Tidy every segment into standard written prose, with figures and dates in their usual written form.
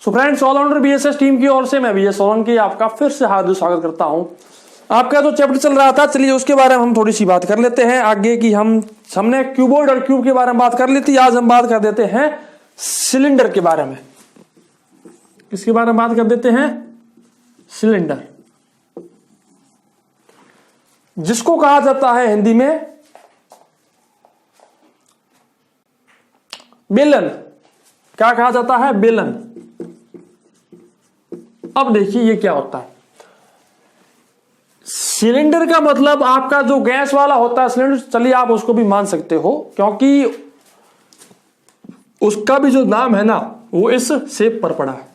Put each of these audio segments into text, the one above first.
सो friends, allrounder BSS team की ओर से मैं बीएस सोलंकी आपका फिर से हार्दिक स्वागत करता हूं। आपका जो चैप्टर चल रहा था, चलिए उसके बारे में हम थोड़ी सी बात कर लेते हैं आगे की। हमने क्यूबॉइड और क्यूब के बारे में बात कर ली थी। आज हम बात कर देते हैं सिलेंडर के बारे में। किसके बारे में बात कर देते हैं? सिलेंडर, जिसको कहा जाता है हिंदी में बेलन। क्या कहा जाता है? बेलन। अब देखिए ये क्या होता है। सिलेंडर का मतलब आपका जो गैस वाला होता है सिलेंडर, चलिए आप उसको भी मान सकते हो, क्योंकि उसका भी जो नाम है ना वो इस शेप पर पड़ा है,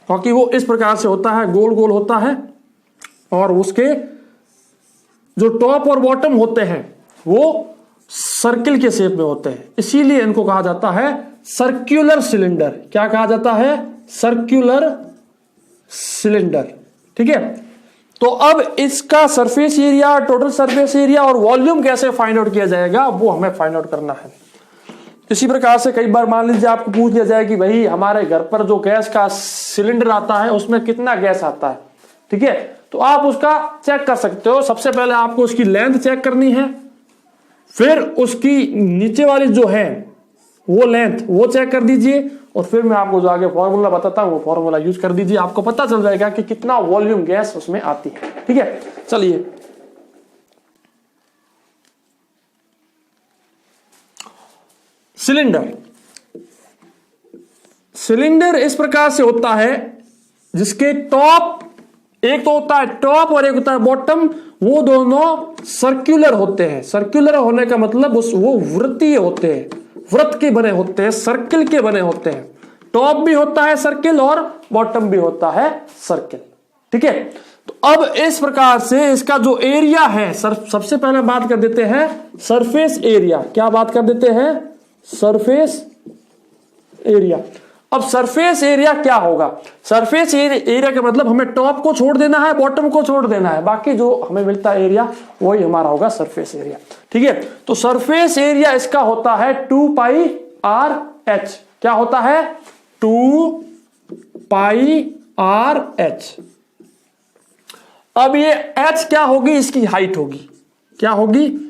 क्योंकि वो इस प्रकार से होता है, गोल गोल होता है, और उसके जो टॉप और बॉटम होते हैं वो सर्किल के शेप में होते हैं, इसीलिए इनको कहा जाता है सर्कुलर सिलेंडर। क्या कहा जाता है? Circular cylinder. ठीक है, तो अब इसका surface area, total surface area और वॉल्यूम कैसे फाइंड आउट किया जाएगा वो हमें फाइंड आउट करना है। इसी प्रकार से कई बार मान लीजिए आपको पूछ लिया जाए कि भाई हमारे घर पर जो गैस का सिलेंडर आता है उसमें कितना गैस आता है। ठीक है, तो आप उसका चेक कर सकते हो। सबसे पहले आपको उसकी लेंथ चेक करनी है, फिर उसकी नीचे वाली जो है वो लेंथ वो चेक कर दीजिए, और फिर मैं आपको जो आगे फॉर्मूला बताता हूं वो फॉर्मूला यूज कर दीजिए। आपको पता चल जाएगा कि कितना वॉल्यूम गैस उसमें आती है। ठीक है, चलिए सिलेंडर। सिलेंडर इस प्रकार से होता है जिसके टॉप, एक तो होता है टॉप और एक होता है बॉटम, वो दोनों सर्कुलर होते हैं। सर्कुलर होने का मतलब वो वृत्तीय होते हैं, वृत्त के बने होते हैं, सर्किल के बने होते हैं। टॉप भी होता है सर्किल और बॉटम भी होता है सर्किल। ठीक है, तो अब इस प्रकार से इसका जो एरिया है, सबसे पहले बात कर देते हैं सरफेस एरिया। क्या बात कर देते हैं? Surface area. अब सरफेस एरिया क्या होगा? सरफेस एरिया का मतलब हमें टॉप को छोड़ देना है, बॉटम को छोड़ देना है, बाकी जो हमें मिलता है एरिया वही हमारा होगा सरफेस एरिया। ठीक है, तो सरफेस एरिया इसका होता है 2πr/h। क्या होता है? 2πr/h। अब ये h क्या होगी? इसकी हाइट होगी। क्या होगी?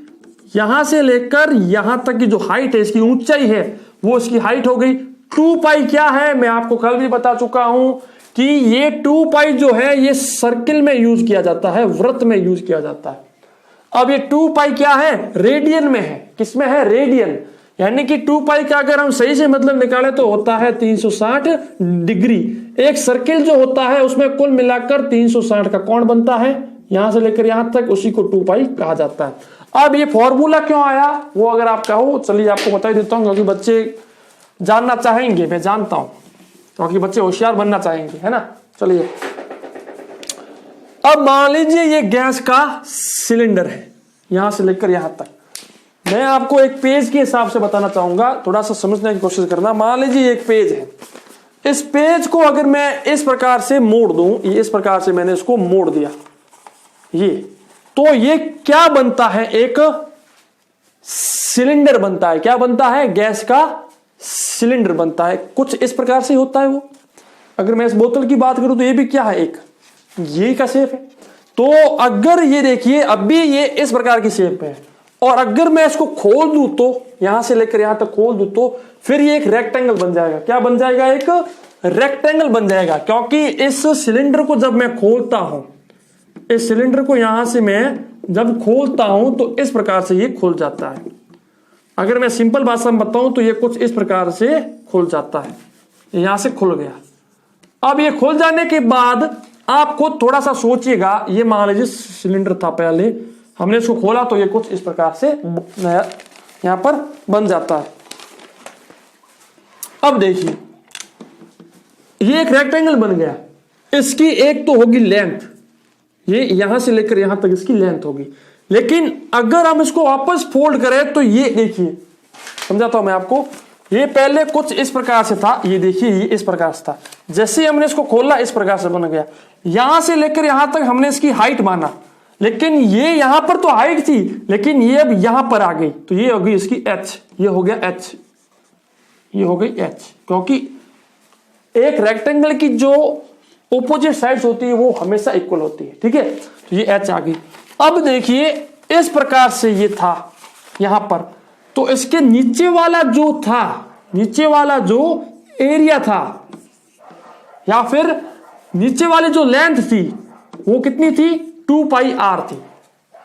यहां से लेकर यहां तक की जो हाइट है, इसकी ऊंचाई है, वो इसकी हाइट हो गई। 2π क्या है? मैं आपको कल भी बता चुका हूं कि ये 2π जो है ये सर्किल में यूज किया जाता है, वृत्त में यूज किया जाता है। अब ये 2π क्या है? रेडियन में है। किसमें है? रेडियन। यानी कि 2π का अगर हम सही से मतलब निकाले तो होता है 360 डिग्री। एक सर्किल जो होता है उसमें कुल मिलाकर 360 का कोण बनता है, यहां से लेकर यहां तक, उसी को 2π कहा जाता है। अब ये फॉर्मूला क्यों आया वो अगर आप कहो, चलिए आपको बता ही देता हूं, क्योंकि बच्चे जानना चाहेंगे, मैं जानता हूं, क्योंकि बच्चे होशियार बनना चाहेंगे, है ना। चलिए अब मान लीजिए ये गैस का सिलेंडर है, यहां से लेकर यहां तक। मैं आपको एक पेज के हिसाब से बताना चाहूंगा, थोड़ा सा समझने की कोशिश करना। मान लीजिए एक पेज है, इस पेज को अगर मैं इस प्रकार से मोड़ दूं, ये इस प्रकार से मैंने इसको मोड़ दिया, ये तो ये क्या बनता है? एक सिलेंडर बनता है। क्या बनता है? गैस का सिलेंडर बनता है। कुछ इस प्रकार से होता है वो। अगर मैं इस बोतल की बात करूं तो ये भी क्या है? एक ये का शेप है। तो अगर ये देखिए अब भी ये इस प्रकार की शेप है, और अगर मैं इसको खोल दूं तो यहां से लेकर यहां तक खोल दूं तो फिर ये एक रेक्टेंगल बन जाएगा। क्या बन जाएगा? एक रेक्टेंगल बन जाएगा, क्योंकि इस सिलेंडर को जब मैं खोलता हूं, इस सिलेंडर को यहां से मैं जब खोलता हूं तो इस प्रकार से ये खुल जाता है। अगर मैं सिंपल भाषा में बताऊं तो ये कुछ इस प्रकार से खुल जाता है, यहां से खुल गया। अब ये खुल जाने के बाद आप खुद थोड़ा सा सोचिएगा, ये मान लीजिए सिलेंडर था, पहले हमने इसको खोला तो ये कुछ इस प्रकार से यहां पर बन जाता है। अब देखिए ये एक रेक्टेंगल बन गया। इसकी एक तो होगी लेंथ, ये यहां से लेकर यहां तक इसकी लेंथ होगी। लेकिन अगर हम इसको वापस फोल्ड करें तो ये देखिए, समझाता हूं मैं आपको, ये पहले कुछ इस प्रकार से था, ये देखिए ये इस प्रकार से था। जैसे ही हमने इसको खोला इस प्रकार से बन गया। यहां से लेकर यहां तक हमने इसकी हाइट माना, लेकिन ये यहां पर तो हाइट थी, लेकिन ये अब यहां पर आ गई, तो ये होगी इसकी h, ये हो गया h, ये हो गई h, क्योंकि एक रेक्टेंगल की जो ऑपोजिट साइड्स होती है वो हमेशा इक्वल होती है। ठीक है, तो ये h आ गई। अब देखिए इस प्रकार से ये था यहां पर, तो इसके नीचे वाला जो था, नीचे वाला जो एरिया था या फिर नीचे वाली जो लेंथ थी वो कितनी थी, 2 पाई r थी,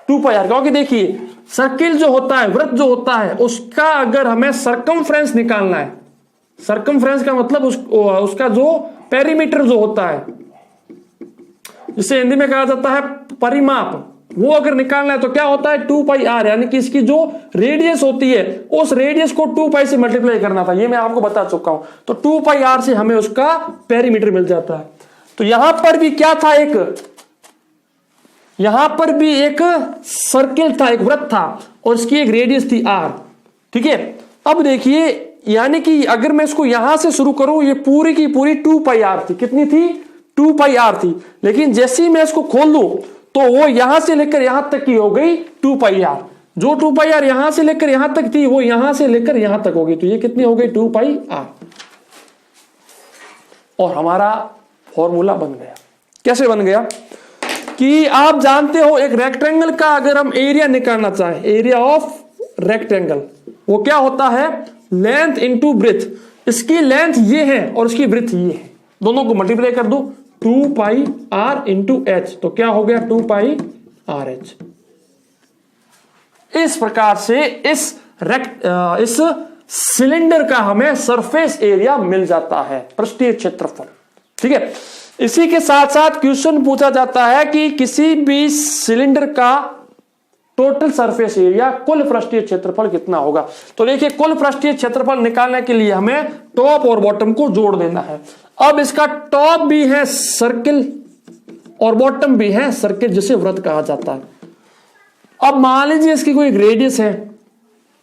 2 पाई r, क्योंकि देखिए सर्किल जो होता है, वृत्त जो होता है, उसका अगर हमें सरकमफ्रेंस निकालना है, सरकमफ्रेंस का मतलब उसका जो पेरीमीटर जो होता है, जिसे हिंदी में कहा जाता है परिमाप, वो अगर निकालना है तो क्या होता है 2 पाई r, यानी कि इसकी जो रेडियस होती है उस रेडियस को 2 पाई से मल्टीप्लाई करना था, ये मैं आपको बता चुका हूं। तो 2 पाई r से हमें उसका पेरीमीटर मिल जाता है। तो यहां पर भी क्या था, यहां पर भी एक सर्किल था, एक वृत्त था और इसकी एक रेडियस थी r। ठीक है, अब देखिए यानी कि अगर मैं इसको यहां से शुरू करूं, ये पूरी की पूरी 2 पाई r थी, कितनी थी, 2 पाई r थी, लेकिन जैसे ही मैं इसको खोल दूं तो वो यहां से लेकर यहां तक की हो गई 2 पाई r। जो 2 पाई r यहां से लेकर यहां तक थी वो यहां से लेकर यहां तक होगी, तो ये कितनी हो गई 2 पाई r। और हमारा फॉर्मूला बन गया। कैसे बन गया कि आप जानते हो एक रेक्टेंगल का अगर हम एरिया निकालना चाहें, एरिया ऑफ रेक्टेंगल, वो क्या होता है, लेंथ इनटू ब्रेथ। इसकी लेंथ ये है और इसकी ब्रेथ ये है, दोनों को मल्टीप्लाई कर दो, 2 पाई r इंटू एच, तो क्या हो गया 2 पाई r h। इस प्रकार से इस सिलेंडर का हमें सरफेस एरिया मिल जाता है, पृष्ठीय क्षेत्रफल। ठीक है, इसी के साथ साथ क्वेश्चन पूछा जाता है कि किसी भी सिलेंडर का टोटल सरफेस एरिया, कुल पृष्ठीय क्षेत्रफल कितना होगा। तो देखिए कुल पृष्ठीय क्षेत्रफल निकालने के लिए हमें टॉप और बॉटम को जोड़ देना है। अब इसका टॉप भी है सर्किल और बॉटम भी है सर्किल, जिसे वृत्त कहा जाता है। अब मान लीजिए इसकी कोई रेडियस है,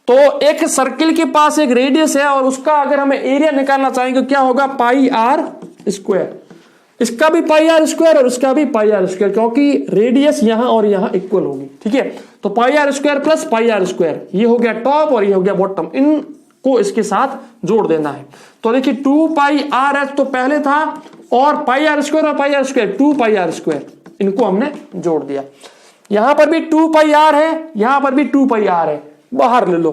तो एक सर्किल के पास एक रेडियस है और उसका अगर हमें एरिया निकालना चाहेंगे क्या होगा, पाई r स्क्वायर। इसका भी पाई r स्क्वायर और इसका भी पाई r स्क्वायर, क्योंकि रेडियस यहां और यहां इक्वल होगी। ठीक है, तो पाई r square plus pi r square, ये हो गया टॉप और ये हो गया बॉटम, इनको इसके साथ जोड़ देना है। तो देखिए 2 पाई r h तो पहले था और पाई r स्क्वायर और पाई r स्क्वायर 2 पाई r स्क्वायर, इनको हमने जोड़ दिया। यहां पर भी 2 पाई r है, यहां पर भी 2 पाई r है, बाहर ले लो,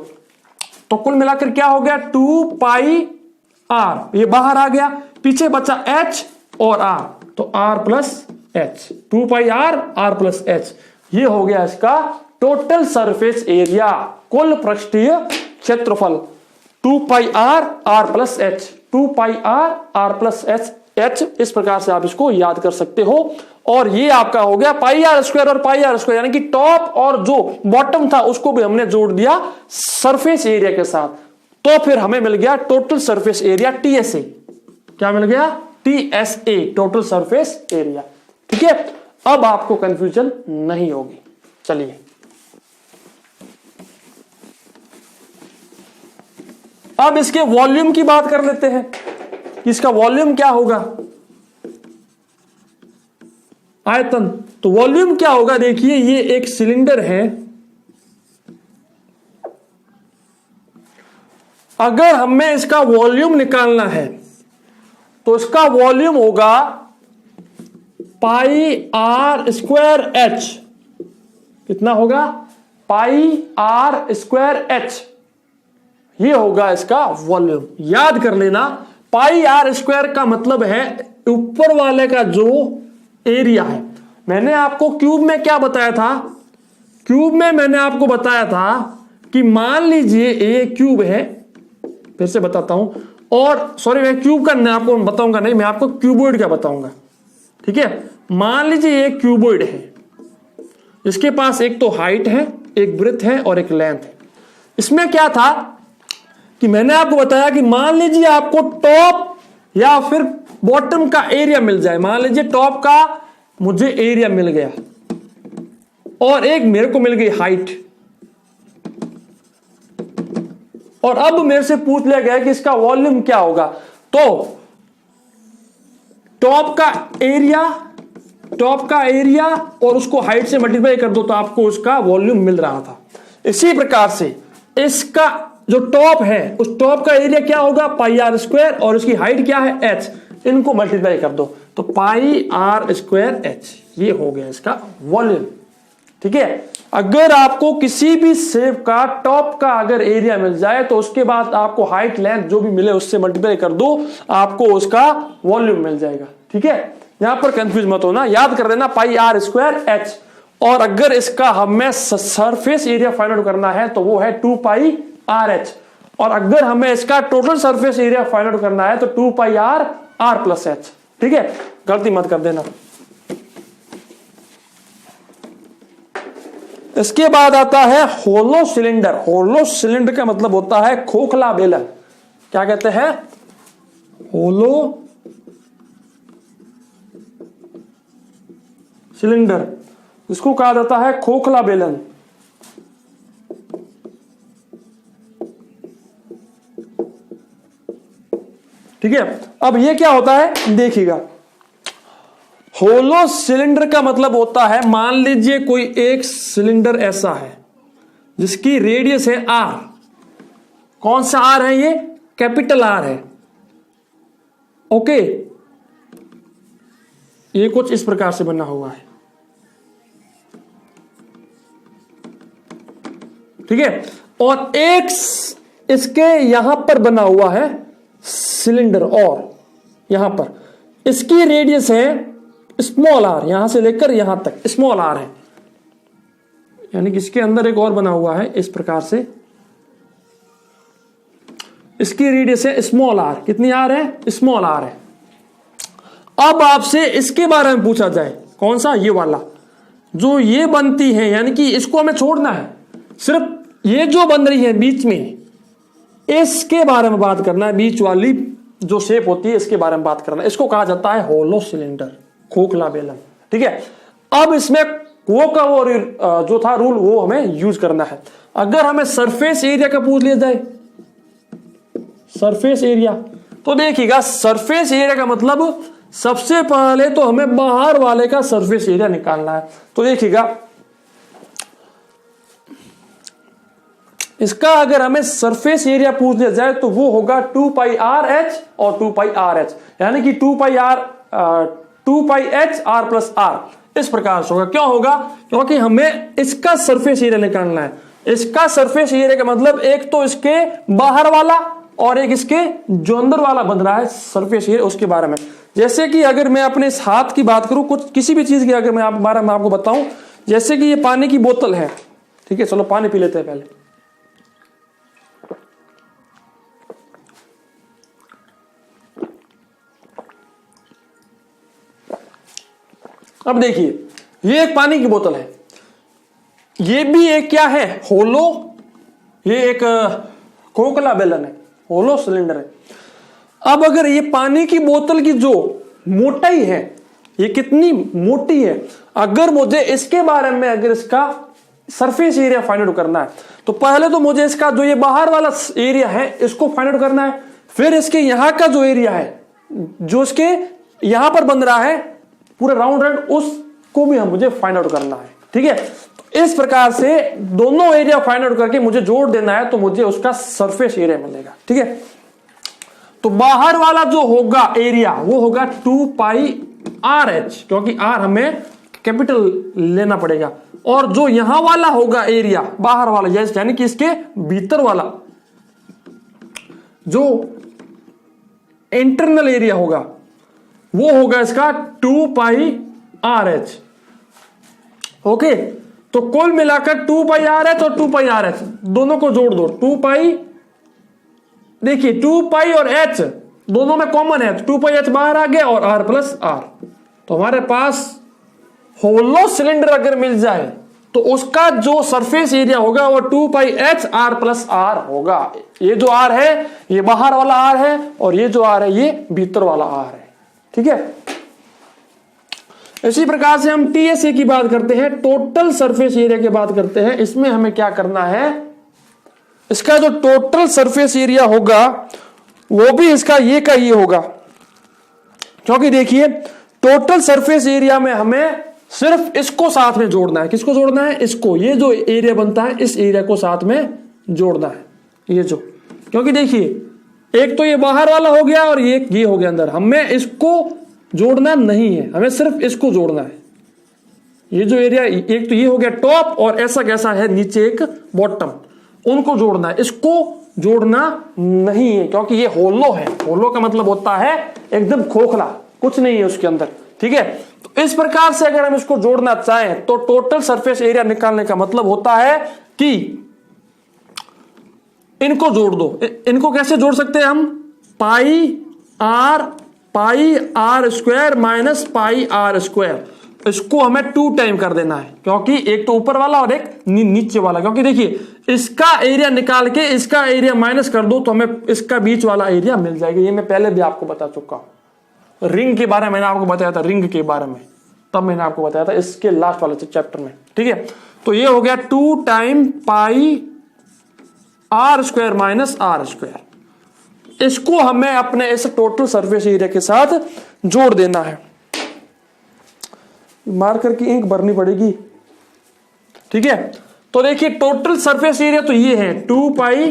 तो कुल मिलाकर क्या हो गया 2 पाई r, ये बाहर आ गया, पीछे बचा h और r, तो r प्लस h, 2 पाई r प्लस h, ये हो गया इसका टोटल सरफेस एरिया, कुल पृष्ठीय क्षेत्रफल। 2 पाई r प्लस h, 2 पाई r प्लस h, इस प्रकार से आप इसको याद कर सकते हो। और ये आपका हो गया पाई r स्क्वायर और पाई r स्क्वायर, यानी कि टॉप और जो बॉटम था उसको भी हमने जोड़ दिया सरफेस एरिया के साथ, तो फिर हमें मिल गया टोटल सरफेस एरिया TSA। क्या मिल गया, TSA, टोटल सरफेस एरिया। ठीक है, अब आपको कंफ्यूजन नहीं होगी। चलिए अब इसके वॉल्यूम की बात कर लेते हैं, इसका वॉल्यूम क्या होगा, आयतन। तो वॉल्यूम क्या होगा, देखिए ये एक सिलेंडर है, अगर हमें इसका वॉल्यूम निकालना है तो इसका वॉल्यूम होगा पाई r स्क्वायर h। कितना होगा, पाई r स्क्वायर h, ये होगा इसका वॉल्यूम। याद कर लेना, पाई r स्क्वायर का मतलब है ऊपर वाले का जो एरिया है। मैंने आपको क्यूब में क्या बताया था, क्यूब में मैंने आपको बताया था कि मान लीजिए ये क्यूब है, फिर से बताता हूं, और सॉरी मैं क्यूब का आपको बताऊंगा नहीं, मैं आपको क्यूबॉइड का बताऊंगा। ठीक है, मान लीजिए ये क्यूबॉइड है, इसके पास एक तो हाइट है, एक ब्रेथ है और एक लेंथ है। इसमें क्या था कि मैंने आपको बताया कि मान लीजिए आपको टॉप या फिर बॉटम का एरिया मिल जाए, मान लीजिए टॉप का मुझे एरिया मिल गया और एक मेरे को मिल गई हाइट, और अब मेरे से पूछ लिया गया कि इसका वॉल्यूम क्या होगा। तो टॉप का एरिया टॉप का एरिया और उसको हाइट से मल्टीप्लाई कर दो तो आपको उसका वॉल्यूम मिल रहा था। इसी प्रकार से इसका जो टॉप है उस टॉप का एरिया क्या होगा पाई आर स्क्वायर और उसकी हाइट क्या है एच, इनको मल्टीप्लाई कर दो तो पाई आर स्क्वायर एच, ये हो गया इसका वॉल्यूम। ठीक है, अगर आपको किसी भी शेप का टॉप का अगर एरिया मिल जाए तो उसके बाद आपको हाइट लेंथ जो भी मिले उससे मल्टीप्लाई कर दो, आपको उसका वॉल्यूम मिल जाएगा। ठीक है, यहां पर कंफ्यूज मत होना, याद कर देना पाई आर स्क्वायर एच। और अगर इसका हमें सरफेस एरिया फाइंड आउट करना है तो वो है 2 पाई आर एच, और अगर हमें इसका total surface area find out करना है तो 2 pi are are plus H. ठीक है, गलती मत कर देना। इसके बाद आता है होलो सिलेंडर। होलो सिलेंडर का मतलब होता है खोखला बेलन। क्या कहते हैं? होलो सिलेंडर, इसको कहा जाता है खोखला बेलन। ठीक है, अब ये क्या होता है देखिएगा। होलो सिलेंडर का मतलब होता है, मान लीजिए कोई एक सिलेंडर ऐसा है जिसकी रेडियस है आर। कौन सा आर है? ये कैपिटल आर है। ओके, ये कुछ इस प्रकार से बना हुआ है। ठीक है, और एक इसके यहां पर बना हुआ है सिलेंडर, और यहां पर इसकी रेडियस है स्मॉल आर, यहां से लेकर यहां तक स्मॉल आर है, यानी कि इसके अंदर एक और बना हुआ है इस प्रकार से। इसकी रेडियस है स्मॉल आर। कितनी आर है? स्मॉल आर है। अब आपसे इसके बारे में पूछा जाए, कौन सा? ये वाला जो ये बनती है, यानी कि इसको हमें छोड़ना है, सिर्फ ये जो बन रही है बीच में, इसके बारे में बात करना है। बीच वाली जो शेप होती है इसके बारे में बात करना है। इसको कहा जाता है होलो सिलेंडर, खोखला बेलन। ठीक है, अब इसमें वो का वो जो था रूल वो हमें यूज करना है। अगर हमें सरफेस एरिया का पूछ लिया जाए, सरफेस एरिया, तो देखिएगा सरफेस एरिया का मतलब सबसे पहले तो हमें बाहर वाले का सरफेस एरिया निकालना है। तो देखिएगा इसका अगर हमें सरफेस एरिया पूछ लिया जाए तो वो होगा 2 पाई आर एच और 2 पाई आर एच, यानी कि 2 pi H R plus are, इस प्रकार से होगा। क्यों होगा? क्योंकि हमें इसका सरफेस एरिया निकालना है। इसका सरफेस एरिया का मतलब एक तो इसके बाहर वाला और एक इसके जो अंदर वाला बन रहा है सरफेस एरिया, उसके बारे में। जैसे कि अगर मैं अपने इस हाथ की बात करूं, कुछ किसी भी चीज की अगर मैं बारे में आपको बताऊं, जैसे कि ये पानी की बोतल है। ठीक है, चलो पानी पी लेते हैं पहले। अब देखिए, ये एक पानी की बोतल है, ये भी एक क्या है? होलो, ये एक खोखला बेलन है, होलो सिलेंडर है। अब अगर ये पानी की बोतल की जो मोटाई है, ये कितनी मोटी है, अगर मुझे इसके बारे में अगर इसका सरफेस एरिया फाइंड आउट करना है तो पहले तो मुझे इसका जो ये बाहर वाला एरिया है इसको फाइंड आउट करना है। फिर इसके यहां का जो एरिया है, जो इसके यहां पर बन रहा है पूरा राउंड राउंड, उसको भी मुझे फाइंड आउट करना है। ठीक है, तो इस प्रकार से दोनों एरिया फाइंड आउट करके मुझे जोड़ देना है तो मुझे उसका सरफेस एरिया मिलेगा। ठीक है, तो बाहर वाला जो होगा एरिया वो होगा 2 पाई आर एच, क्योंकि आर हमें कैपिटल लेना पड़ेगा, और जो यहां वाला होगा एरिया बाहर वाला, यानी कि इसके भीतर वाला जो इंटरनल एरिया होगा वो होगा इसका 2 पाई आर एच। ओके, तो कुल मिलाकर 2 पाई आर एच और 2 पाई आर एच दोनों को जोड़ दो। 2 पाई, देखिए 2 पाई और एच दोनों में कॉमन है, 2 पाई एच बाहर आ गया और आर प्लस आर। तो हमारे पास होलो सिलेंडर अगर मिल जाए तो उसका जो सरफेस एरिया होगा वो 2 pi H R plus are होगा। ये जो आर है ये बाहर वाला आर है और ये जो आर है ये भीतर वाला आर है। ठीक है, इसी प्रकार से हम टीएसए की बात करते हैं, टोटल सरफेस एरिया की बात करते हैं। इसमें हमें क्या करना है, इसका जो टोटल सरफेस एरिया होगा वो भी इसका ये का ये होगा, क्योंकि देखिए टोटल सरफेस एरिया में हमें सिर्फ इसको साथ में जोड़ना है। किसको जोड़ना है? इसको। ये जो एरिया बनता है इस एरिया को साथ में जोड़ना है, ये जो, क्योंकि देखिए एक तो ये बाहर वाला हो गया और ये हो गया अंदर। हमें इसको जोड़ना नहीं है, हमें सिर्फ इसको जोड़ना है। ये जो एरिया, एक तो ये हो गया टॉप और ऐसा कैसा है नीचे एक बॉटम, उनको जोड़ना है, इसको जोड़ना नहीं है, क्योंकि ये होलो है। होलो का मतलब होता है एकदम खोखला, कुछ नहीं है उसके अंदर, ठीक है। तो इस प्रकार से अगर हम इसको जोड़ना चाहें तो टोटल सरफेस एरिया निकालने का मतलब होता है कि इनको जोड़ दो। इनको कैसे जोड़ सकते हैं हम? Pi are square minus pi are square, इसको हमें 2 टाइम कर देना है, क्योंकि एक तो ऊपर वाला और एक नीचे वाला। क्योंकि देखिए इसका एरिया निकाल के इसका एरिया माइनस कर दो तो हमें इसका बीच वाला एरिया मिल जाएगा। ये मैं पहले भी आपको बता चुका हूं। रिंग के बारे में मैंने आपको बताया था, रिंग के बारे में तब मैंने आपको बताया था इसके लास्ट वाले चैप्टर में, ठीक है। तो ये हो गया 2 time pi are square minus are square. इसको हमें अपने इस टोटल सरफेस एरिया के साथ जोड़ देना है। मार्कर की इंक भरनी पड़ेगी, ठीक है। तो देखिए टोटल सरफेस एरिया तो ये है 2 pi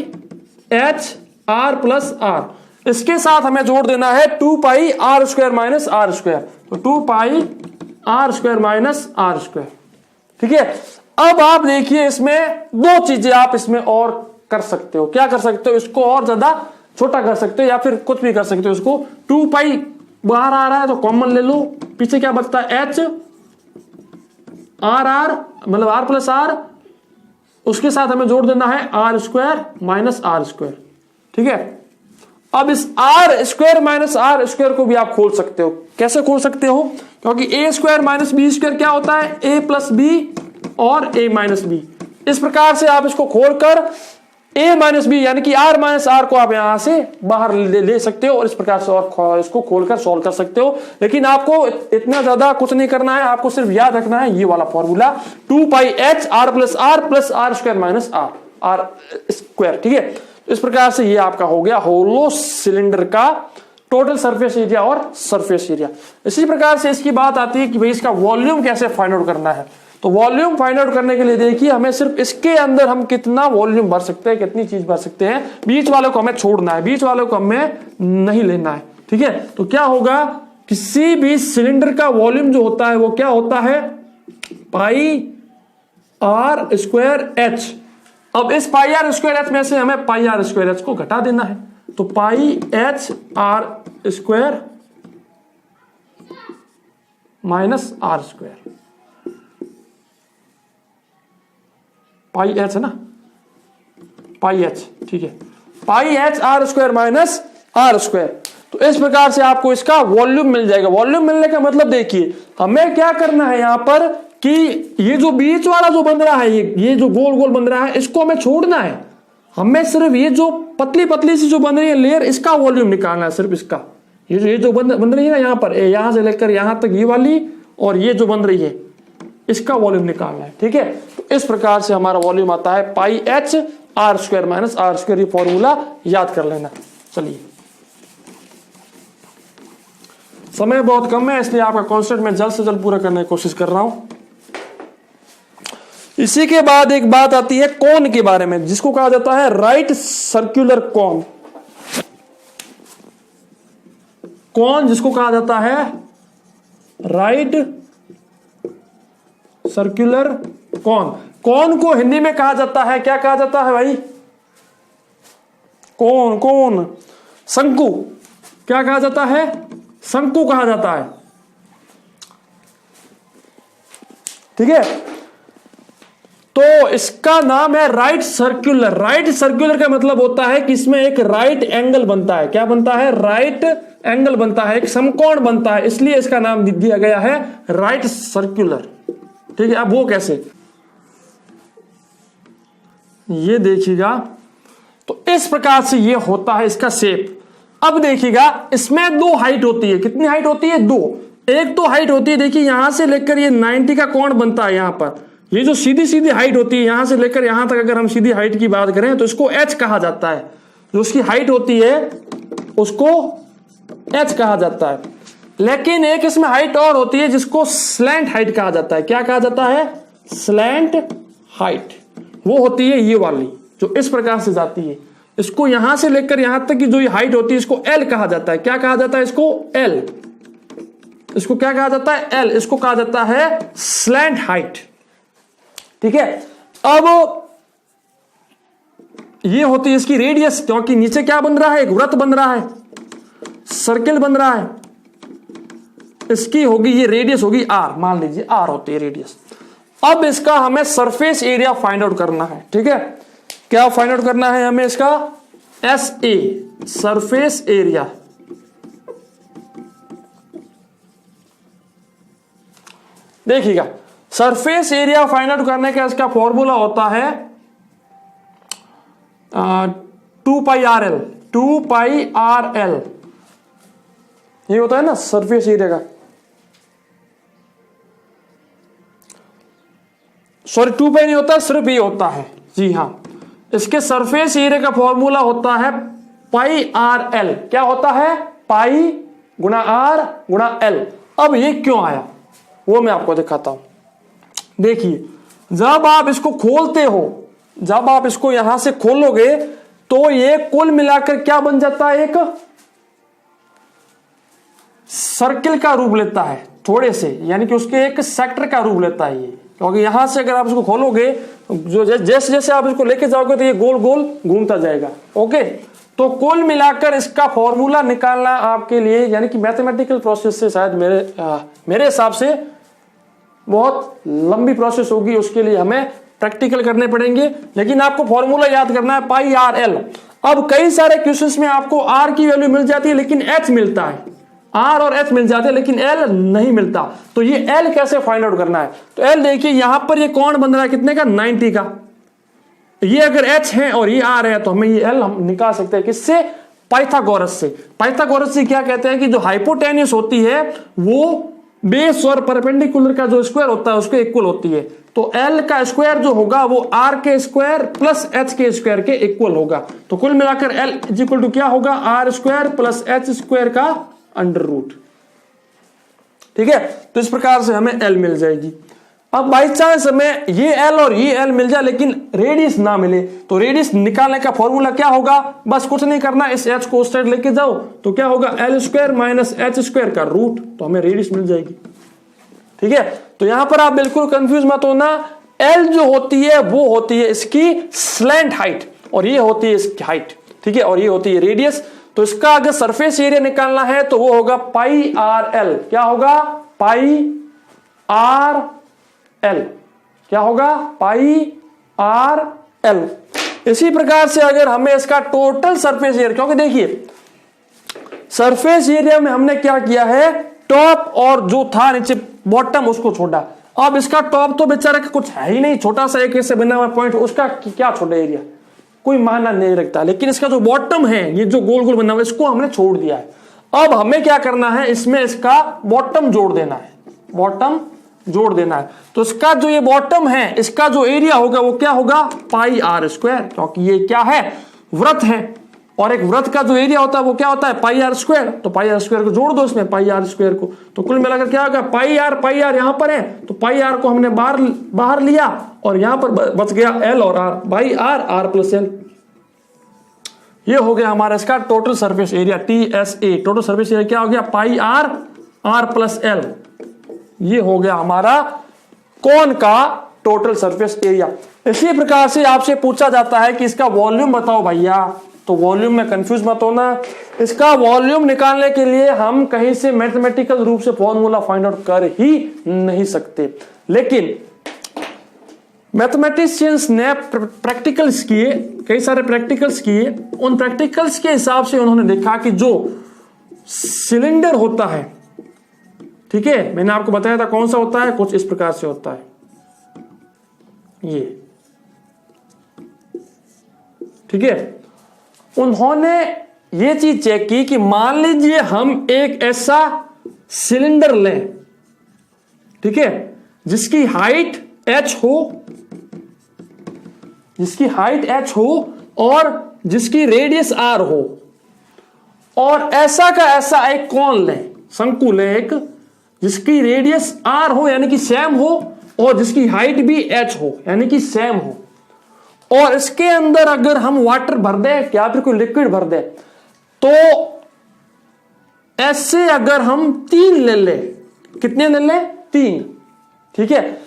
H R plus R, इसके साथ हमें जोड़ देना है 2 pi are square minus are square, तो 2 pi are square minus are square, ठीक है। अब आप देखिए इसमें 2 चीजें आप इसमें और कर सकते हो। क्या कर सकते हो? इसको और ज्यादा छोटा कर सकते हो या फिर कुछ भी कर सकते हो। इसको 2 पाई बाहर आ रहा है तो कॉमन ले लो, पीछे क्या बचता है? एच आर मतलब आर प्लस आर, उसके साथ हमें जोड़ देना है r square minus are square, ठीक है। अब इस r square minus are square को भी आप खोल सकते हो। कैसे खोल सकते हो? क्योंकि ए स्क्वायर माइनस बी स्क्वायर क्या होता है? ए प्लस बी और ए माइनस बी। इस प्रकार से आप इसको खोलकर ए माइनस बी यानी कि आर माइनस आर को आप यहां से बाहर ले सकते हो और इस प्रकार से और इसको खोलकर सॉल्व कर सकते हो। लेकिन आपको इतना ज्यादा कुछ नहीं करना है, आपको सिर्फ याद रखना है ये वाला formula 2 pi H R plus are square minus are square, ठीक है। इस प्रकार से ये आपका हो गया होलो सिलेंडर का टोटल सरफेस एरिया और सरफेस एरिया। इसी प्रकार से इसकी बात आती है कि भाई इसका वॉल्यूम कैसे फाइंड आउट करना है। तो वॉल्यूम फाइंड आउट करने के लिए देखिए हमें सिर्फ इसके अंदर हम कितना वॉल्यूम भर सकते हैं, कितनी चीज भर सकते हैं, बीच वालों को हमें छोड़ना है, बीच वालों को हमें नहीं लेना है, ठीक है। तो क्या होगा? किसी भी सिलेंडर का वॉल्यूम जो होता है वो क्या होता है? पाई आर स्क्वायर एच। अब इस पाई आर स्क्वायर एच में से हमें पाई आर स्क्वायर एच को घटा देना है, तो pi H R square minus are square, pi H है ना, पाई एच, ठीक है, pi H R square minus are square. तो इस प्रकार से आपको इसका वॉल्यूम मिल जाएगा। वॉल्यूम मिलने का मतलब देखिए हमें क्या करना है यहां पर कि ये जो बीच वाला जो बन रहा है, ये जो गोल गोल बन रहा है, इसको हमें छोड़ना है। हमें सिर्फ ये जो पतली पतली सी जो बन रही है लेयर, इसका वॉल्यूम निकालना है, सिर्फ इसका। ये जो बन रही है ना यहाँ पर, यहां से लेकर यहां तक ये वाली, और ये जो बन रही है इसका वॉल्यूम निकालना है, ठीक है। तो इस प्रकार से हमारा वॉल्यूम आता है pi H R square minus are square. ये फॉर्मूला याद कर लेना। चलिए, समय बहुत कम है इसलिए आपका कॉन्सेप्ट मैं जल्द से जल्द पूरा करने की कोशिश कर रहा हूं। इसी के बाद एक बात आती है कोन के बारे में, जिसको कहा जाता है राइट सर्कुलर कोन। कोन जिसको कहा जाता है राइट सर्कुलर कोन। कोन को हिंदी में कहा जाता है, क्या कहा जाता है भाई? कोन शंकु। क्या कहा जाता है? शंकु कहा जाता है, ठीक है। तो इसका नाम है राइट सर्कुलर। राइट सर्कुलर का मतलब होता है कि इसमें एक राइट एंगल बनता है। क्या बनता है? राइट एंगल बनता है, एक समकोण बनता है, इसलिए इसका नाम दिया गया है राइट सर्कुलर, ठीक है। अब वो कैसे, ये देखिएगा, तो इस प्रकार से ये होता है इसका शेप। अब देखिएगा इसमें 2 हाइट होती है। कितनी हाइट होती है? 2। एक तो हाइट होती है, देखिए यहां से लेकर ये 90 का कोण बनता है। यहां पर ये जो सीधी सीधी हाइट होती है, यहां से लेकर यहां तक अगर हम सीधी हाइट की बात करें तो इसको एच कहा जाता है। जो उसकी हाइट होती है उसको एच कहा जाता है। लेकिन एक इसमें हाइट और होती है जिसको स्लैंट हाइट कहा जाता है। क्या कहा जाता है? Slant height. वो होती है ये वाली जो इस प्रकार से जाती है। इसको यहां से लेकर यहां तक की जो ये हाइट होती है इसको एल कहा जाता है। क्या कहा जाता है इसको? एल। इसको क्या कहा जाता है? एल। इसको कहा जाता है स्लैंट हाइट। ठीक है, अब ये होती है इसकी रेडियस, क्योंकि नीचे क्या बन रहा है? एक वृत्त बन रहा है, सर्किल बन रहा है। इसकी होगी ये रेडियस होगी आर, मान लीजिए आर होती है रेडियस। अब इसका हमें सरफेस एरिया फाइंड आउट करना है। ठीक है, क्या फाइंड आउट करना है हमें? इसका एस ए, सरफेस एरिया। देखिएगा, सरफेस एरिया फाइंड आउट करने का इसका फॉर्मूला होता है 2 pi R L. 2 pi R L ये होता है ना सरफेस एरिया का। सॉरी, 2 पाई नहीं होता, सिर्फ ये होता है। जी हाँ, इसके सरफेस एरिया का फॉर्मूला होता है पाई आर एल। क्या होता है? पाई गुणा आर गुणा एल। अब ये क्यों आया वो मैं आपको दिखाता हूं। देखिए, जब आप इसको खोलते हो, जब आप इसको यहां से खोलोगे तो ये कुल मिलाकर क्या बन जाता है? एक सर्किल का रूप लेता है थोड़े से, यानी कि उसके एक सेक्टर का रूप लेता है ये। क्योंकि यहां से अगर आप इसको खोलोगे, जो जैसे जैसे आप इसको लेके जाओगे तो ये गोल गोल घूमता जाएगा। ओके, तो कुल मिलाकर इसका फॉर्मूला निकालना आपके लिए, यानी कि मैथमेटिकल प्रोसेस से शायद मेरे हिसाब से बहुत लंबी प्रोसेस होगी, उसके लिए हमें प्रैक्टिकल करने पड़ेंगे। लेकिन आपको फॉर्मूला याद करना है पाई आर एल। अब कई सारे क्वेश्चंस में आपको आर की वैल्यू मिल जाती है लेकिन एच मिलता है, आर और एच मिल जाते हैं लेकिन एल नहीं मिलता। तो ये एल कैसे फाइंड आउट करना है? तो एल देखिए, यहां पर ये कौन बन रहा है? कितने का? 90 का। ये अगर एच है और ये आर है तो हमें ये एल हम निकाल सकते हैं किससे? पाइथागोरस से। पाइथागोरस से क्या कहते हैं कि जो हाइपोटेन्यूस होती है वो बेस और परपेंडिकुलर का जो स्क्वायर होता है उसके इक्वल होती है। तो एल का स्क्वायर जो होगा वो आर के स्क्वायर प्लस एच के स्क्वायर के इक्वल होगा। तो कुल मिलाकर एल इज इक्वल टू क्या होगा? R square plus h square का अंडर रूट। ठीक है, तो इस प्रकार से हमें एल मिल जाएगी। अब बाई चांस हमें ये एल और ये एल मिल जाए लेकिन रेडियस ना मिले, तो रेडियस निकालने का फॉर्मूला क्या होगा? बस कुछ नहीं करना, इस एच को उस साइड लेके जाओ तो क्या होगा? L square minus H square का रूट, तो हमें रेडियस मिल जाएगी। ठीक है, तो यहां पर आप बिल्कुल कंफ्यूज मत होना। एल जो होती है वो होती है इसकी स्लैंट हाइट और ये होती है इसकी हाइट। ठीक है, और ये होती है रेडियस। तो इसका अगर सरफेस एरिया निकालना है तो वो होगा पाई आर एल। क्या होगा? पाई आर एल। क्या होगा? पाई आर एल। इसी प्रकार से अगर हमें इसका टोटल सरफेस एरिया, क्योंकि देखिए सरफेस एरिया में हमने क्या किया है? टॉप और जो था नीचे बॉटम उसको छोड़ा। अब इसका टॉप तो बेचारा का कुछ है ही नहीं, छोटा सा एक ऐसे बना हुआ पॉइंट, उसका क्या छोटा एरिया कोई मायना नहीं रखता। लेकिन इसका जो बॉटम है, ये जो गोल गोल बना हुआ, इसको हमने छोड़ दिया है। अब हमें क्या करना है? इसमें इसका बॉटम जोड़ देना है, बॉटम जोड़ देना है। तो इसका जो ये बॉटम है, इसका जो एरिया होगा वो क्या होगा? पाई आर स्क्वायर, क्योंकि ये क्या है? वृत्त है, और एक वृत्त का जो एरिया होता है वो क्या होता है? पाई आर स्क्वायर। तो पाई आर स्क्वायर को जोड़ दो इसमें, पाई आर स्क्वायर को, तो कुल मिलाकर क्या होगा? पाई आर यहां पर है तो पाई आर को हमने बाहर लिया और यहां पर बच गया एल और r, by r plus l. ये हो गया हमारा इसका total surface area, TSA। Total surface area क्या हो गया? Pi r plus l. ये हो गया हमारा कोन का टोटल सरफेस एरिया। इसी प्रकार से आपसे पूछा जाता है कि इसका वॉल्यूम बताओ भैया, तो वॉल्यूम में कंफ्यूज मत होना। इसका वॉल्यूम निकालने के लिए हम कहीं से मैथमेटिकल रूप से फॉर्मूला फाइंड आउट कर ही नहीं सकते। लेकिन मैथमेटिशियंस ने प्रैक्टिकल्स किए, कई सारे प्रैक्टिकल्स किए। उन प्रैक्टिकल्स के हिसाब से उन्होंने देखा कि जो सिलेंडर होता है, ठीक है, मैंने आपको बताया था कौन सा होता है, कुछ इस प्रकार से होता है ये। ठीक है, उन्होंने ये चीज चेक की कि मान लीजिए हम एक ऐसा सिलेंडर लें, ठीक है, जिसकी हाइट h हो, जिसकी हाइट h हो और जिसकी रेडियस r हो, और ऐसा का ऐसा एक कोन लें, शंकु लें एक, जिसकी रेडियस आर हो यानी कि सेम हो, और जिसकी हाइट भी एच हो यानी कि सेम हो, और इसके अंदर अगर हम वाटर भर दें या फिर कोई लिक्विड भर दें, तो ऐसे अगर हम 3 ले लें, कितने ले लें? 3, ठीक है।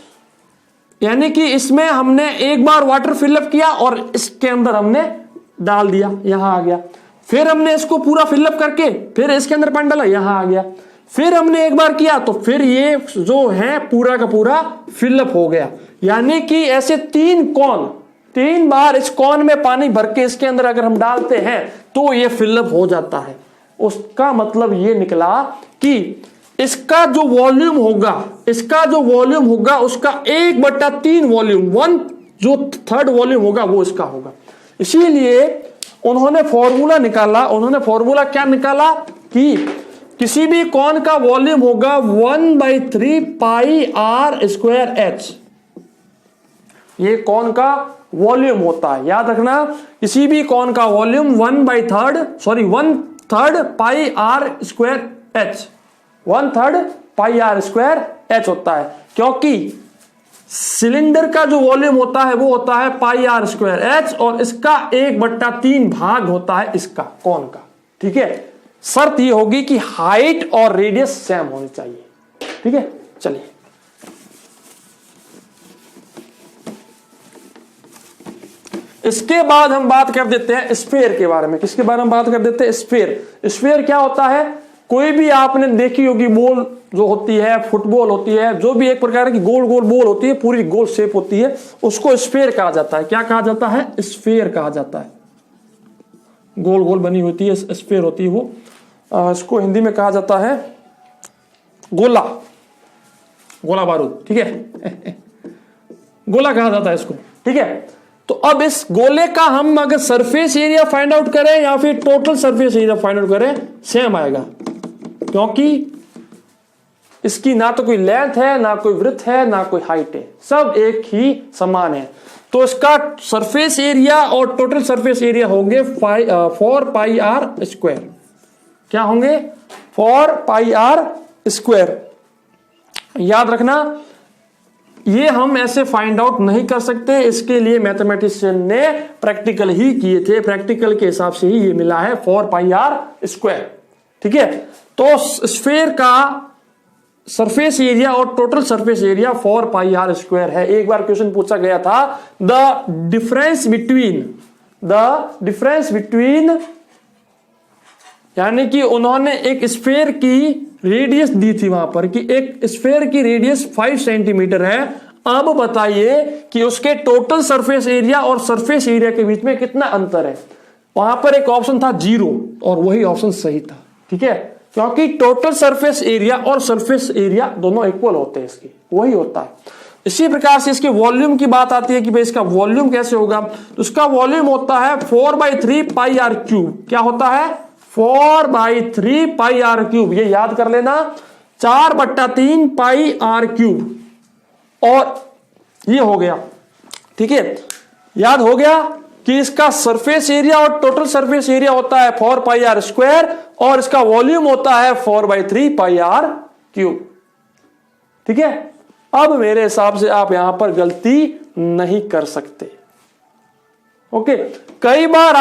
यानी कि इसमें हमने एक बार वाटर फिलअप किया और इसके अंदर हमने डाल दिया, यहां आ गया। फिर हमने इसको पूरा फिलअप करके फिर इसके अंदर पानी डाला, यहां आ गया। फिर हमने एक बार किया तो फिर ये जो है पूरा का पूरा फिलअप हो गया। यानी कि ऐसे 3 बार इस कॉन में पानी भर के इसके अंदर अगर हम डालते हैं तो ये फिलअप हो जाता है। उसका मतलब ये निकला कि इसका जो वॉल्यूम होगा उसका 1/3 वॉल्यूम, 1 जो 3rd वॉल्यूम होगा वो इसका होगा। इसीलिए उन्होंने फॉर्मूला क्या निकाला कि किसी भी कॉन का वॉल्यूम होगा 1/3 पाई आर स्क्वायर एच। ये कॉन का वॉल्यूम होता है, याद रखना। किसी भी कॉन का volume 1/3 pi are square h, 1/3 pi are square h होता है, क्योंकि सिलेंडर का जो वॉल्यूम होता है वो होता है पाई आर स्क्वायर एच, और इसका 1/3 भाग होता है इसका कॉन का, ठीक है। शर्त ये होगी कि हाइट और रेडियस सेम होनी चाहिए, ठीक है। चलिए इसके बाद हम बात कर देते हैं स्फीयर के बारे में। किसके बारे में बात कर देते हैं? स्फीयर क्या होता है? कोई भी आपने देखी होगी बॉल जो होती है, फुटबॉल होती है, जो भी एक प्रकार की गोल गोल बॉल होती है, पूरी गोल शेप होती है, उसको स्फीयर कहा जाता है। क्या कहा जाता है? स्फीयर कहा जाता है। गोल गोल बनी होती है, स्फीयर होती है वो। इसको हिंदी में कहा जाता है गोला बारूद, ठीक है। गोला कहा जाता है इसको, ठीक है। तो अब इस गोले का हम अगर सरफेस एरिया फाइंड आउट करें या फिर total surface area find out करें, सेम आएगा, क्योंकि इसकी ना तो कोई लेंथ है, ना कोई विड्थ है, ना कोई हाइट है, सब एक ही समान है। तो इसका सरफेस एरिया और टोटल सरफेस एरिया होंगे 4 पाई आर स्क्वायर। क्या होंगे? 4 पाई आर स्क्वायर। याद रखना, ये हम ऐसे फाइंड आउट नहीं कर सकते, इसके लिए मैथमेटिशियन ने प्रैक्टिकल ही किए थे। प्रैक्टिकल के हिसाब से ही ये मिला है 4 पाई आर स्क्वायर, ठीक है। तो स्फीयर का सरफेस एरिया और total surface area 4 pi are square है। एक बार क्वेश्चन पूछा गया था, द डिफरेंस बिटवीन, यानी कि उन्होंने एक स्फीयर की रेडियस दी थी वहां पर कि एक स्फीयर की रेडियस 5 सेंटीमीटर है। अब बताइए कि उसके टोटल सरफेस एरिया और सरफेस एरिया के बीच में कितना अंतर है। वहां पर एक ऑप्शन था 0 और वही ऑप्शन सही था, ठीक है, क्योंकि टोटल सरफेस एरिया और सरफेस एरिया दोनों इक्वल होते हैं, इसकी वही होता है। इसी प्रकार से इसके वॉल्यूम की बात आती है कि भाई इसका वॉल्यूम कैसे होगा, तो उसका वॉल्यूम होता है 4/3 पाई आर क्यूब। क्या होता है? 4/3 पाई आर क्यूब। ये याद कर लेना, 4/3 पाई आर क्यूब। और ये हो गया, ठीक है। याद हो गया कि इसका सरफेस एरिया और टोटल सरफेस एरिया होता है 4 पाई आर स्क्वायर, और इसका वॉल्यूम होता है 4/3 पाई आर क्यूब, ठीक है। अब मेरे हिसाब से आप यहां पर गलती नहीं कर सकते, ओके। कई बार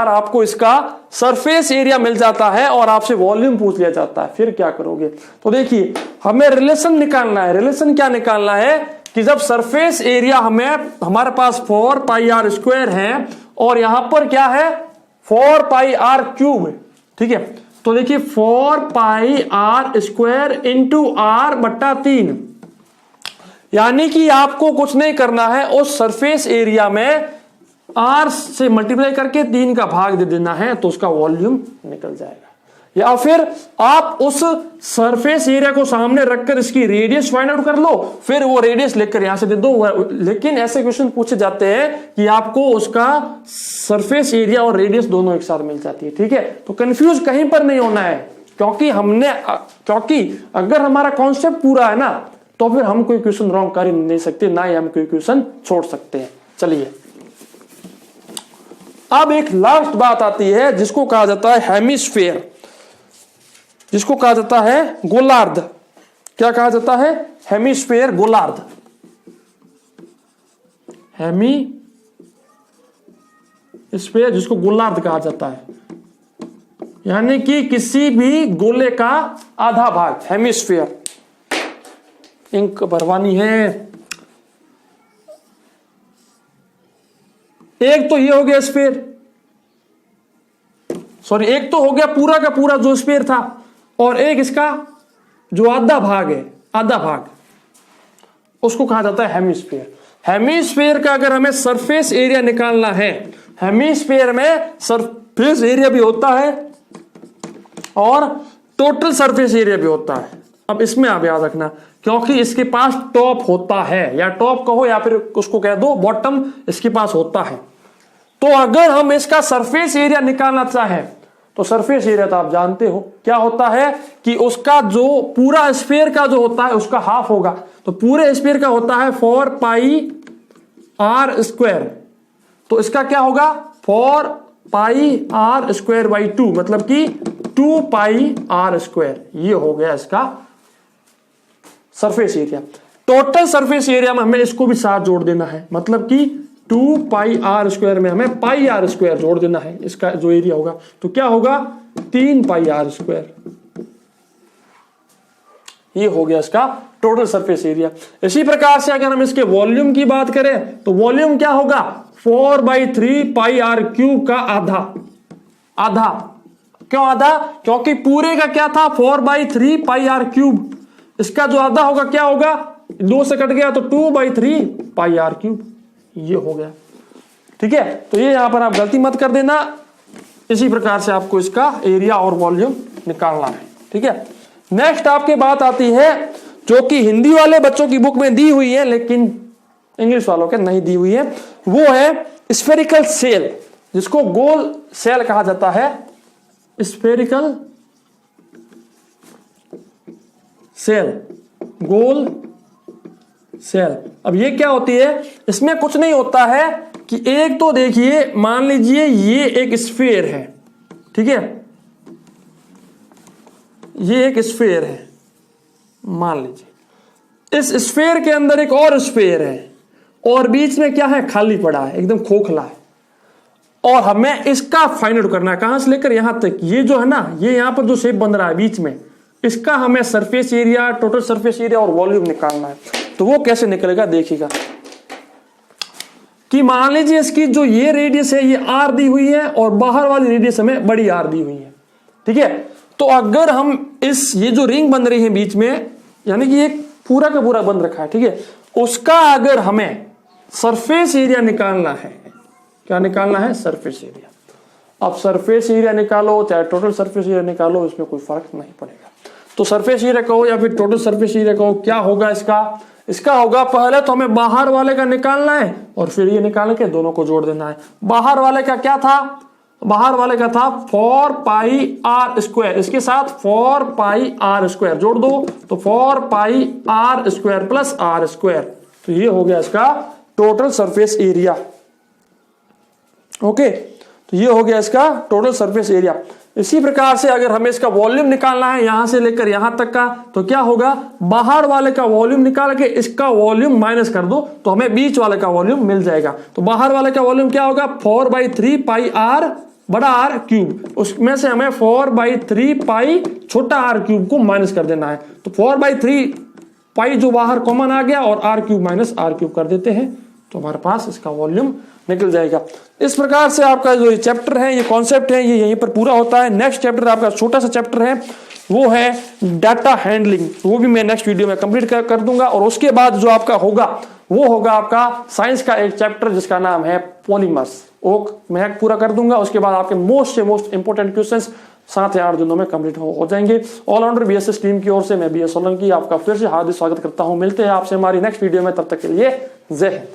आपको इसका सरफेस एरिया मिल जाता है और आपसे वॉल्यूम पूछ लिया जाता है, फिर क्या करोगे? तो देखिए, हमें रिलेशन निकालना है। रिलेशन क्या निकालना है कि जब सरफेस एरिया हमारे पास 4 पाई आर स्क्वायर है और यहां पर क्या है 4 पाई आर क्यूब, ठीक है। तो देखिए 4 pi are square into R/3, यानी कि आपको कुछ नहीं करना है, उस सरफेस एरिया में R से मल्टीप्लाई करके 3 का भाग दे देना है, तो उसका वॉल्यूम निकल जाएगा। या फिर आप उस सरफेस एरिया को सामने रखकर इसकी रेडियस फाइंड आउट कर लो, फिर वो रेडियस लेकर यहां से दे दो। लेकिन ऐसे क्वेश्चन पूछे जाते हैं कि आपको उसका सरफेस एरिया और रेडियस दोनों एक साथ मिल जाती है, ठीक है। तो कंफ्यूज कहीं पर नहीं होना है, क्योंकि अगर हमारा कॉन्सेप्ट पूरा है ना, तो फिर हम कोई क्वेश्चन रॉन्ग कर ही नहीं सकते, ना ही हम कोई क्वेश्चन छोड़ सकते हैं। चलिए, अब एक लास्ट बात आती है जिसको कहा जाता है हेमिस्फीयर। जिसको कहा जाता है गोलार्ध। क्या कहा जाता है? हेमिस्फेयर गोलार्ध। हेमिस्फेयर जिसको गोलार्ध कहा जाता है, यानी कि किसी भी गोले का आधा भाग, हेमिस्फेयर। इंक भरवानी है। एक तो ये हो गया स्फेयर, सॉरी एक तो हो गया पूरा का पूरा जो स्फेयर था, और एक इसका जो आधा भाग है, आधा भाग, उसको कहा जाता है हेमिस्फेयर। हेमिस्फेयर का अगर हमें सरफेस एरिया निकालना है, हेमिस्फेयर में सरफेस एरिया भी होता है और टोटल सरफेस एरिया भी होता है। अब इसमें आप याद रखना, क्योंकि इसके पास टॉप होता है, या टॉप कहो या फिर उसको कह दो बॉटम, इसके पास होता है। तो अगर हम इसका सरफेस एरिया निकालना चाहें तो सरफेस एरिया तो आप जानते हो क्या होता है कि उसका जो पूरा स्फीयर का जो होता है उसका हाफ होगा। तो पूरे स्फीयर का होता है 4 पाई आर स्क्वायर। तो इसका क्या होगा? 4 पाई आर स्क्वायर बाई 2, मतलब कि 2 पाई आर स्क्वायर। ये हो गया इसका surface area. Total surface area में हमें इसको भी साथ जोड़ देना है, मतलब कि 2 पाई आर स्क्वायर में हमें पाई आर स्क्वायर जोड़ देना है, इसका जो एरिया होगा। तो क्या होगा? 3 पाई आर स्क्वायर। ये हो गया इसका टोटल सरफेस एरिया। इसी प्रकार से अगर हम इसके वॉल्यूम की बात करें तो वॉल्यूम क्या होगा? 4/3 पाई आर क्यूब का आधा। आधा क्यों आधा? क्योंकि पूरे का क्या था? 4/3 पाई आर क्यूब। इसका जो आधा होगा क्या होगा? 2 से कट गया तो 2/3 पाई आर क्यूब। ये हो गया, ठीक है। तो ये यहां पर आप गलती मत कर देना। इसी प्रकार से आपको इसका एरिया और वॉल्यूम निकालना है, ठीक है। नेक्स्ट आपके बात आती है जो कि हिंदी वाले बच्चों की बुक में दी हुई है लेकिन इंग्लिश वालों के नहीं दी हुई है, वो है स्फेरिकल सेल, जिसको गोल सेल कहा जाता है। स्फेरिकल सेल, गोल सेल। अब ये क्या होती है? इसमें कुछ नहीं होता है कि एक तो देखिए, मान लीजिए ये एक स्फीयर है, ठीक है, ये एक स्फीयर है, मान लीजिए इस स्फीयर के अंदर एक और स्फीयर है और बीच में क्या है? खाली पड़ा है, एकदम खोखला है, और हमें इसका फाइंड आउट करना है। कहां से लेकर यहां तक, ये जो है ना, ये यहां पर जो शेप बन रहा है बीच में, इसका हमें surface area, total surface area और वॉल्यूम निकालना है। तो वो कैसे निकलेगा देखिएगा कि मान लीजिए इसकी जो ये रेडियस है ये आर दी हुई है और बाहर वाली रेडियस हमें बड़ी आर दी हुई है, ठीक है। तो अगर हम ये जो रिंग बन रही है बीच में, यानी कि एक पूरा का पूरा बन रखा है, ठीक है, उसका अगर हमें सरफेस एरिया निकालना है, क्या निकालना है? Surface area. अब सरफेस एरिया निकालो चाहे टोटल सरफेस एरिया निकालो, इसमें कोई फर्क नहीं पड़ेगा। तो सरफेस एरिया कहो या फिर टोटल सरफेस एरिया कहो, क्या होगा इसका होगा, पहले तो हमें बाहर वाले का निकालना है और फिर ये निकाल के दोनों को जोड़ देना है। बाहर वाले का क्या था? बाहर वाले का था 4 पाई आर स्क्वायर, इसके साथ 4 पाई आर स्क्वायर जोड़ दो तो 4 pi are square plus are square. तो ये हो गया इसका टोटल सरफेस एरिया। ओके, तो ये हो गया इसका टोटल सरफेस एरिया। इसी प्रकार से अगर हमें इसका वॉल्यूम निकालना है यहां से लेकर यहां तक का, तो क्या होगा? बाहर वाले का वॉल्यूम निकाल के इसका वॉल्यूम माइनस कर दो तो हमें बीच वाले का वॉल्यूम मिल जाएगा। तो बाहर वाले का वॉल्यूम क्या होगा? 4/3 पाई आर बड़ा आर क्यूब, उसमें से हमें 4/3 पाई छोटा आर क्यूब को माइनस कर देना है। तो 4/3 पाई जो बाहर कॉमन आ गया और r cube minus r cube कर देते हैं तो हमारे पास इसका वॉल्यूम निकल जाएगा। इस प्रकार से आपका जो चैप्टर है, ये कॉन्सेप्ट है, ये यहीं पर पूरा होता है। नेक्स्ट चैप्टर आपका छोटा सा चैप्टर है, वो है डाटा हैंडलिंग, वो भी मैं नेक्स्ट वीडियो में कंप्लीट कर दूंगा। और उसके बाद जो आपका होगा वो होगा आपका साइंस का एक चैप्टर जिसका नाम है पॉलीमर्स, वो मैं पूरा कर दूंगा। उसके बाद आपके मोस्ट से मोस्ट इंपोर्टेंट क्वेश्चंस 7 या 8 दिनों में कंप्लीट हो जाएंगे। ऑलराउंडर बीएसएस टीम की ओर से मैं बीएस सोलंकी आपका फिर से हार्दिक स्वागत करता हूं। मिलते हैं आपसे हमारी नेक्स्ट वीडियो में, तब तक के लिए जय हिंद।